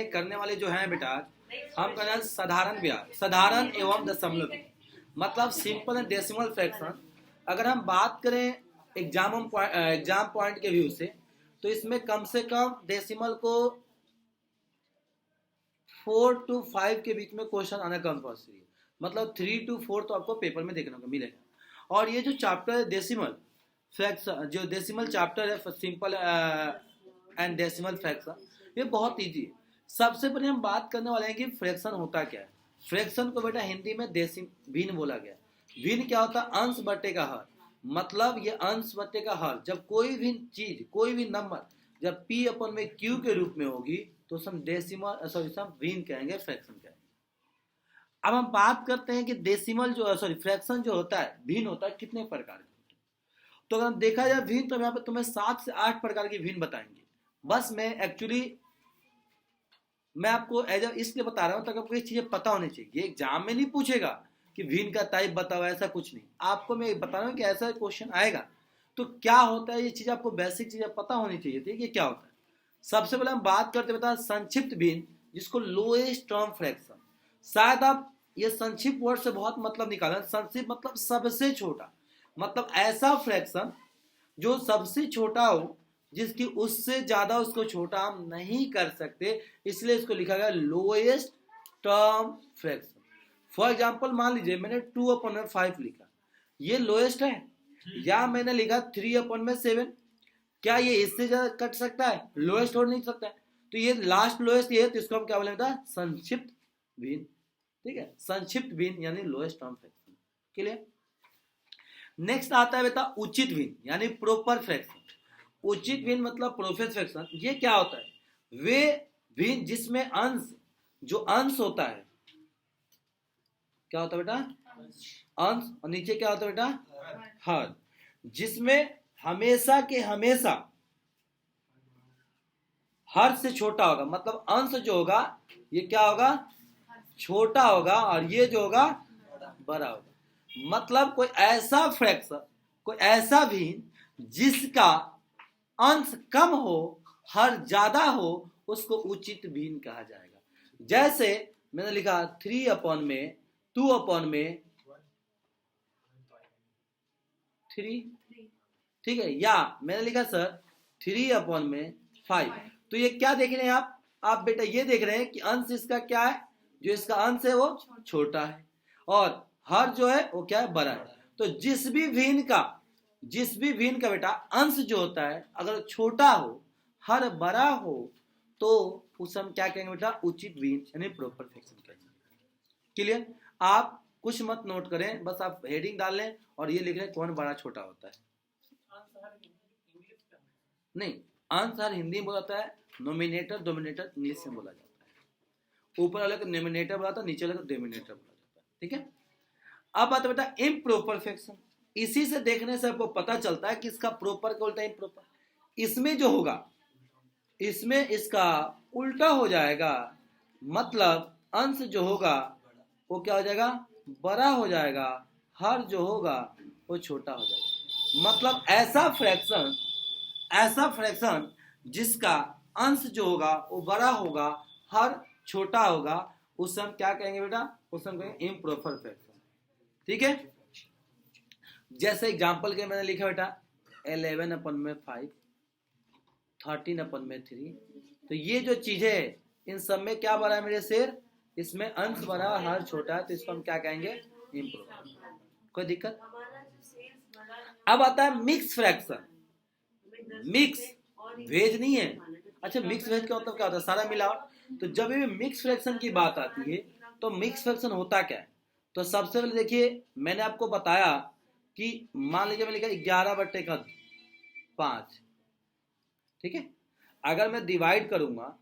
करने वाले जो हैं बेटा, हम करना साधारण ब्याज, साधारण एवं दशमलव, मतलब सिंपल एंड डेसिमल फ्रैक्शन। अगर हम बात करें एग्जाम पॉइंट के व्यू से, तो इसमें कम से कम डेसिमल को 4 to 5 के बीच में क्वेश्चन आना कंपल्सरी है, मतलब 3 to 4 तो आपको पेपर में देखने को मिलेगा। और ये जो चैप्टर है डेसिमल फ्रैक्शन, जो डेसिमल चैप्टर है सिंपल एंड डेसिमल फ्रैक्शन, ये बहुत इजी है। सबसे पहले हम बात करने वाले हैं कि फ्रैक्शन होता क्या है। फ्रैक्शन को बेटा हिंदी में भिन्न बोला गया। भिन्न क्या होता है? अंश बटे का हर, मतलब ये अंश बटे का हर। जब कोई भी चीज, कोई भी नंबर जब p अपन में q के रूप में होगी तो हम डेसिमल भिन्न कहेंगे, फ्रैक्शन कहेंगे। अब हम बात करते हैं कि डेसिमल जो फ्रैक्शन जो होता है भिन्न होता है कितने प्रकार के। तो अगर देखा जाए भिन्न, तो यहाँ पे तुम्हें 7 से 8 प्रकार की भिन्न बताएंगे। बस मैं आपको एज इसलिए बता रहा हूँ ताकि आपको ये चीजें पता होनी चाहिए। ये एग्जाम में नहीं पूछेगा कि भिन्न का टाइप बताओ, ऐसा कुछ नहीं। आपको मैं बता रहा हूँ कि ऐसा क्वेश्चन आएगा तो क्या होता है, ये चीज आपको बेसिक चीजें पता होनी चाहिए थी कि क्या होता है। सबसे पहले हम बात करते बता संक्षिप्त भिन्न, जिसको लोएस्ट टर्म फ्रैक्शन। शायद आप ये संक्षिप्त वर्ड से बहुत मतलब निकाला। संक्षिप्त मतलब सबसे छोटा, मतलब ऐसा फ्रैक्शन जो सबसे छोटा हो, जिसकी उससे ज्यादा उसको छोटा हम नहीं कर सकते, इसलिए इसको लिखा गया lowest term fraction. For example मान लीजिए मैंने 2/5 लिखा, ये लोएस्ट है। या मैंने लिखा 3/7, क्या ये इससे ज्यादा कट सकता है? लोएस्ट हो नहीं सकता है। तो ये लास्ट लोएस्ट ये है, तो इसको हम क्या बोलेंगे? संक्षिप्त भिन्न। ठीक है, संक्षिप्त भिन्न यानी lowest term fraction. Clear? Next आता है बेटा उचित भिन्न यानी प्रॉपर फ्रैक्शन। उचित भिन्न मतलब प्रोफेस फ्रैक्शन। ये क्या होता है? वे भिन्न जिसमें अंश, जो अंश होता है, क्या होता है बेटा? अंश। और नीचे क्या होता है बेटा? हर। जिसमें हमेशा के हमेशा हर से छोटा होगा, मतलब अंश जो होगा ये क्या होगा? छोटा होगा, और ये जो होगा बड़ा होगा। मतलब कोई ऐसा फ्रैक्शन, कोई ऐसा भिन्न जिसका अंश कम हो, हर ज्यादा हो, उसको उचित भिन्न कहा जाएगा। जैसे मैंने लिखा 3/2/3, ठीक है, या मैंने लिखा सर 3/5। तो ये क्या देख रहे हैं आप बेटा ये देख रहे हैं कि अंश इसका क्या है? जो इसका अंश है वो छोटा है, और हर जो है वो क्या है? बड़ा है। तो जिस भी भिन्न का बेटा अंश जो होता है अगर छोटा हो, हर बड़ा हो, तो उसे हम क्या कहेंगे बेटा? उचित भिन्न यानी प्रॉपर फ्रैक्शन कहेंगे। क्लियर? आप कुछ मत नोट करें, बस आप हेडिंग डाल लें और ये लिख लें कौन बड़ा छोटा होता है। नहीं, अंश हर हिंदी में बोला जाता है, नोमिनेटर डोमिनेटर इंग्लिश में बोला जाता है। ऊपर वाले को नोमिनेटर बोला जाता है, नीचे वाले को डोमिनेटर बोला जाता है। ठीक है, अब आता है बेटा इम्प्रॉपर फ्रैक्शन। इसी से देखने से आपको पता चलता है कि इसका प्रॉपर क्या बोलता है? इम्प्रॉपर। इसमें जो होगा, इसमें इसका उल्टा हो जाएगा, मतलब अंश जो होगा वो क्या हो जाएगा? बड़ा हो जाएगा, हर जो होगा वो छोटा हो जाएगा। मतलब ऐसा फ्रैक्शन जिसका अंश जो होगा वो बड़ा होगा, हर छोटा होगा, उसे हम क्या कहेंगे बेटा? उसे हम कहेंगे इम्प्रॉपर फ्रैक्शन। ठीक है, जैसे एग्जांपल के मैंने लिखा बेटा 11/5, 13/3। तो ये जो चीजें है इन सब में क्या बड़ा है मेरे शेर? इसमें अंश बड़ा, हर छोटा है, तो इसको हम क्या कहेंगे? इम्प्रॉपर। कोई दिक्कत? अब आता है मिक्स फ्रैक्शन। मिक्स वेज नहीं है। अच्छा, मिक्स वेज का मतलब क्या होता है? सारा मिलावट। तो जब ये मिक्स फ्रैक्शन की बात आती है तो मिक्स फ्रैक्शन होता क्या है? तो सबसे पहले देखिए, मैंने आपको बताया कि मान लीजिए मैं लिखा 11/5। ठीक है, अगर मैं डिवाइड करूंगा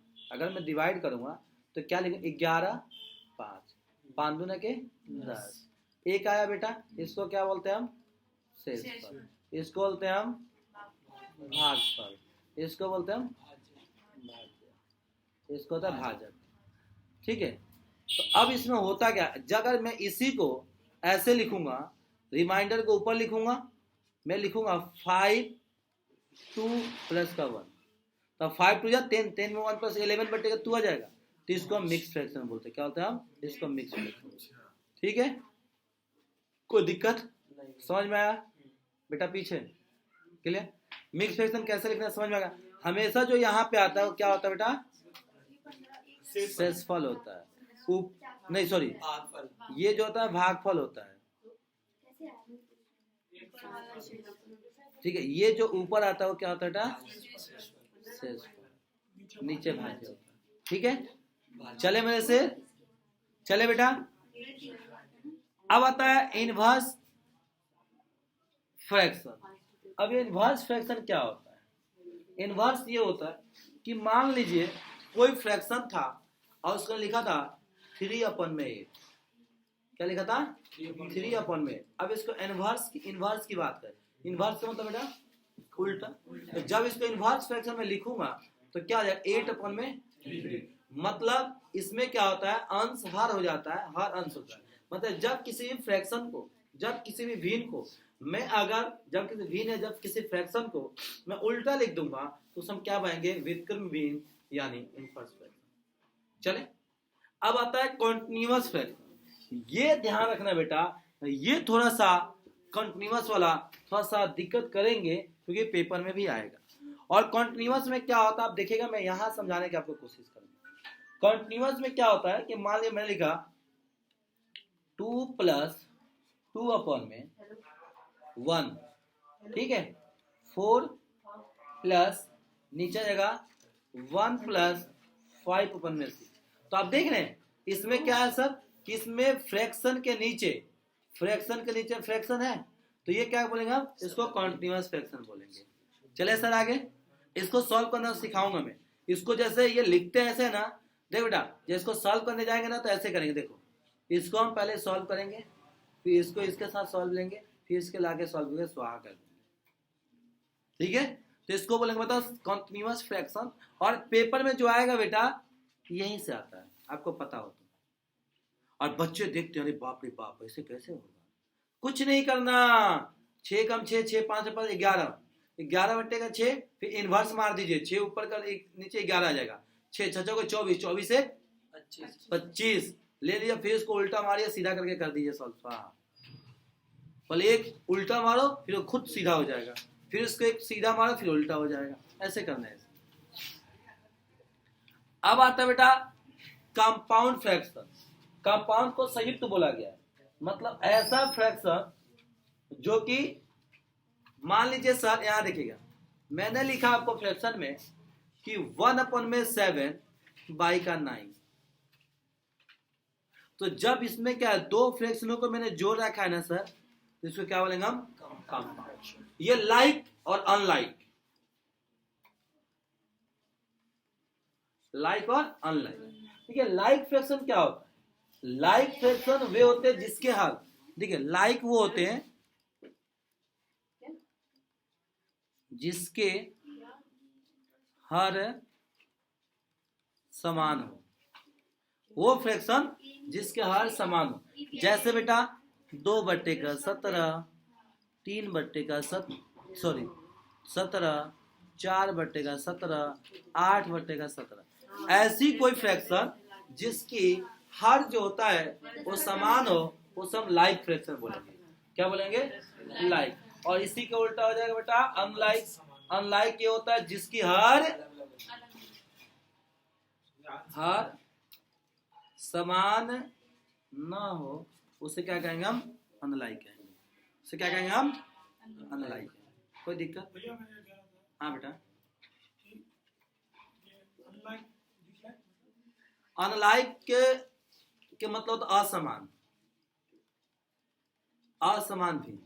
तो क्या लिखें? 11/5, 5 दूना के 10, एक आया बेटा। इसको क्या बोलते हैं हम? शेषफल। इसको बोलते हैं हम भागफल। इसको बोलते हैं हम भाज्य। इसको होता है भाजक। ठीक है, तो अब इसमें होता क्या? अगर मैं इसी को ऐसे लिखूंगा, रिमाइंडर को ऊपर लिखूंगा, मैं लिखूंगा 5 2 + 1, तो 5 2 10, 10 में 1 + 11/2 आ जाएगा। तो इसको हम मिक्स फ्रैक्शन बोलते हैं। क्या होता है? हम इसको मिक्स फ्रैक्शन। ठीक है, कोई दिक्कत समझ में आया बेटा? पीछे क्लियर? मिक्स फ्रैक्शन कैसे लिखना है समझ में आया? हमेशा जो यहाँ पे आता है वो क्या होता है बेटा? शेषफल होता है। नहीं सॉरी, ये जो होता है भागफल होता है। ठीक है, ये जो ऊपर आता है वो क्या होता है बेटा? शेषफल, नीचे भाज्य होता है। ठीक है, चले मेरे से, चले बेटा। अब आता है इनवर्स फ्रैक्शन। अब ये इनवर्स फ्रैक्शन क्या होता है? इनवर्स ये होता है कि मान लीजिए कोई फ्रैक्शन था और उसने लिखा था 3/8। क्या लिखा था? 3/8। अब इसको इनवर्स की बात करें। इनवर्स का मतलब बेटा उल्टा। तो जब इसको इनवर्स फ्रैक्शन में लिखूंगा तो क्या हो जाएगा? 8/3। मतलब इसमें क्या होता है? अंश हर हो जाता है, हर अंश होता है। मतलब जब किसी भी फ्रैक्शन को, जब किसी भी भिन्न को मैं अगर जब किसी भिन्न है, जब किसी फ्रैक्शन को मैं उल्टा लिख दूंगा तो हम क्या पाएंगे? व्युत्क्रम भिन्न, यानी इनवर्स फ्रैक्शन। चले, अब आता है कॉन्टिन्यूअस फ्रैक्शन। ये ध्यान रखना बेटा, ये थोड़ा सा कॉन्टिन्यूअस वाला थोड़ा सा दिक्कत करेंगे क्योंकि पेपर में भी आएगा। और कॉन्टिन्यूअस में क्या होता है आप देखिएगा, मैं यहां समझाने की आपको कोशिश करूंगा। कॉन्टिन्यूअस में क्या होता है कि मान लीजिए मैंने लिखा 2 + 2/1, ठीक है, 4 प्लस नीचे जगह 1 + 5/6। तो आप देख रहे हैं इसमें क्या है सर कि इसमें फ्रैक्शन के नीचे फ्रैक्शन है, तो ये क्या बोलेंगे हम? इसको कॉन्टिन्यूअस फ्रैक्शन बोलेंगे। चले सर आगे, इसको सॉल्व करना सिखाऊंगा मैं। इसको जैसे ये लिखते हैं ऐसे ना, देख बेटा, जब इसको सॉल्व करने जाएंगे ना तो ऐसे करेंगे। देखो, इसको हम पहले सॉल्व करेंगे, फिर इसको इसके साथ सॉल्व लेंगे, फिर इसके लाके सॉल्व करके स्वाहा कर देंगे। ठीक है, तो इसको बोलेंगे बताओ कॉन्टिन्यूअस फ्रैक्शन। और पेपर में जो आएगा बेटा यहीं से आता है, आपको पता हो तो। और बच्चे देखते हैं, अरे बाप रे बाप, ऐसे कैसे होगा? कुछ नहीं करना, 6 × 6 6 5 5 11, 11/6, फिर इनवर्स मार दीजिए, 6 ऊपर का नीचे 11 आ जाएगा, 6 6 को 24, 24 से 25 ले लिया, फिर इसको उल्टा मारिए, सीधा करके कर दीजिए सॉल्व। पहले एक उल्टा मारो फिर वो खुद सीधा हो जाएगा, फिर उसको एक सीधा मारो फिर उल्टा हो जाएगा, ऐसे करना है। अब आता है बेटा कंपाउंड फ्रैक्शन। कंपाउंड को संयुक्त बोला गया है, मतलब ऐसा फ्रैक्शन जो कि मान लीजिए सर, यहां देखिएगा मैंने लिखा आपको फ्रैक्शन में कि 1/7/9। तो जब इसमें क्या है, दो फ्रैक्शनों को मैंने जोड़ रखा है ना सर, तो इसको क्या बोलेंगे हम? कंपाउंड। ये लाइक और अनलाइक, लाइक और अनलाइक। ठीक है, लाइक फ्रैक्शन क्या होता है? लाइक फ्रैक्शन वे होते हैं जिसके हर, देखिए लाइक वो होते हैं जिसके हर समान हो, वो फ्रैक्शन जिसके हर समान हो। जैसे बेटा 2/17, 3/17, 17, 4/17, 8/17, ऐसी कोई फ्रैक्शन जिसकी हर जो होता है वो समान हो, वो सब लाइक फ्रैक्शन बोलेंगे। क्या बोलेंगे? लाइक। और इसी का उल्टा हो जाएगा बेटा अनलाइक। अनलाइक ये होता है जिसकी हर समान ना हो, उसे क्या कहेंगे हम? अनलाइक कहेंगे। उसे क्या कहेंगे हम? अनलाइक। कोई दिक्कत? हाँ बेटा, अनलाइक के मतलब तो असमान, असमान भी,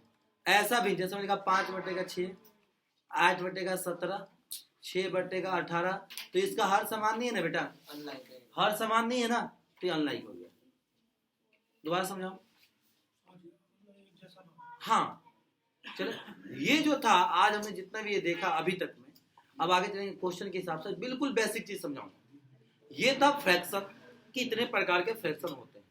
ऐसा भी जैसे मैंने कहा 5/6, 8/17, 6/18, तो इसका हर समान नहीं है ना बेटा, हर समान नहीं है ना, तो अनलाइक हो गया। दोबारा समझाओ। हाँ चलो, ये जो था आज हमने जितना भी ये देखा अभी तक में, अब आगे चलेंगे क्वेश्चन के हिसाब से, बिल्कुल बेसिक चीज समझाऊंगा। ये था फ्रैक्शन, कितने प्रकार के फ्रैक्शन होते हैं,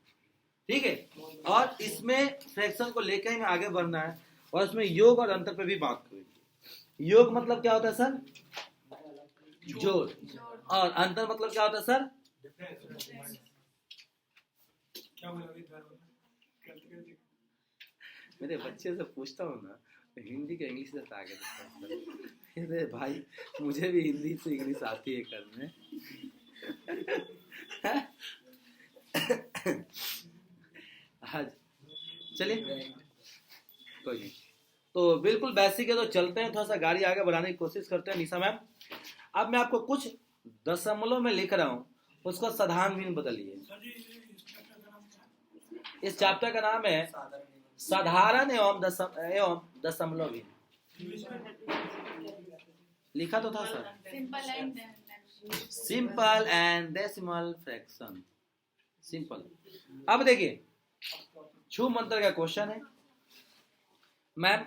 ठीक है। और इसमें फ्रैक्शन को लेकर ही आगे बढ़ना है, और इसमें योग और अंतर पे भी बात करेंगे। योग मतलब क्या होता है सर? जोड़। और अंतर मतलब क्या होता है सर? क्या बोला अभी बार बोला? मेरे बच्चे से पूछता हूँ ना तो हिंदी का इंग्लिश से आगे देता है भाई, मुझे भी हिंदी से इंग्लिश आती है करने। आज चलिए कोई नहीं, तो बिल्कुल बेसिक है, तो चलते हैं, थोड़ा सा गाड़ी आगे बढ़ाने की कोशिश करते हैं। निशा मैम, अब मैं आपको कुछ दशमलव में लिख रहा हूँ, उसको साधारण भिन्न बदलिए। इस चैप्टर का नाम है साधारण एवं दशमलव भिन्न। लिखा तो था sir, simple and decimal fraction, simple. अब देखिए छू मंत्र का क्वेश्चन है। मैम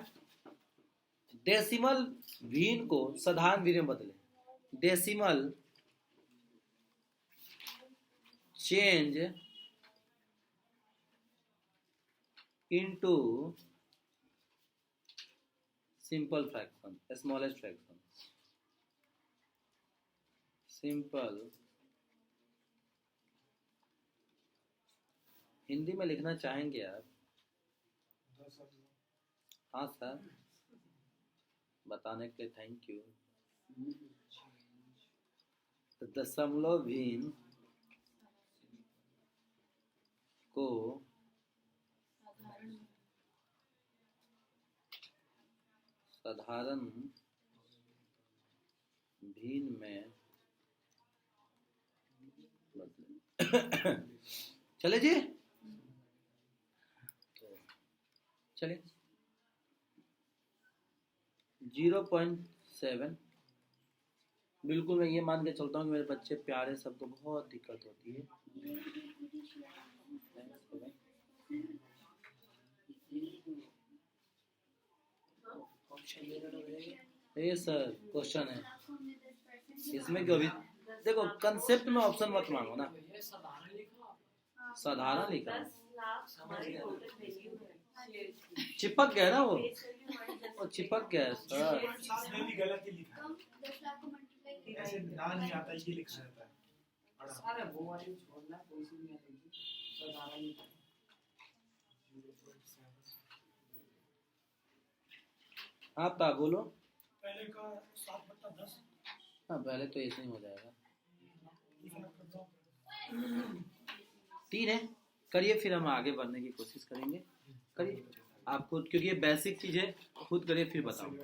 डेसिमल भिन्न को साधारण भिन्न में बदले। Decimal change into simple fraction, smallest fraction. Simple Hindi में लिखना चाहेंगे आप? हाँ सर, बताने के लिए थैंक यू। दशमलव भिन्न को साधारण भिन्न में बदले। चले जी, चलिए 0.7। बिल्कुल मैं ये मान के चलता हूँ कि मेरे बच्चे प्यारे, सबको बहुत दिक्कत होती है। ये सर क्वेश्चन है, इसमें क्यों अभी देखो कंसेप्ट में ऑप्शन मत मांगो ना। साधारण लिखा, चिपक गया ना वो चिपक गया सर। इसने भी गलत ही लिखा, ऐसे ना नहीं आता, ये लिखा रहता है सारे वो वाली छोड़ना, कोई सी नहीं आती साधारण लिखा। हाँ ता बोलो, पहले का 7/10। हाँ पहले तो ऐसे ही हो जाएगा। 3 है, करिए, फिर हम आगे बढ़ने की कोशिश करेंगे। करिए आप खुद, क्योंकि ये बेसिक चीज है, खुद करिए फिर बताऊंगा।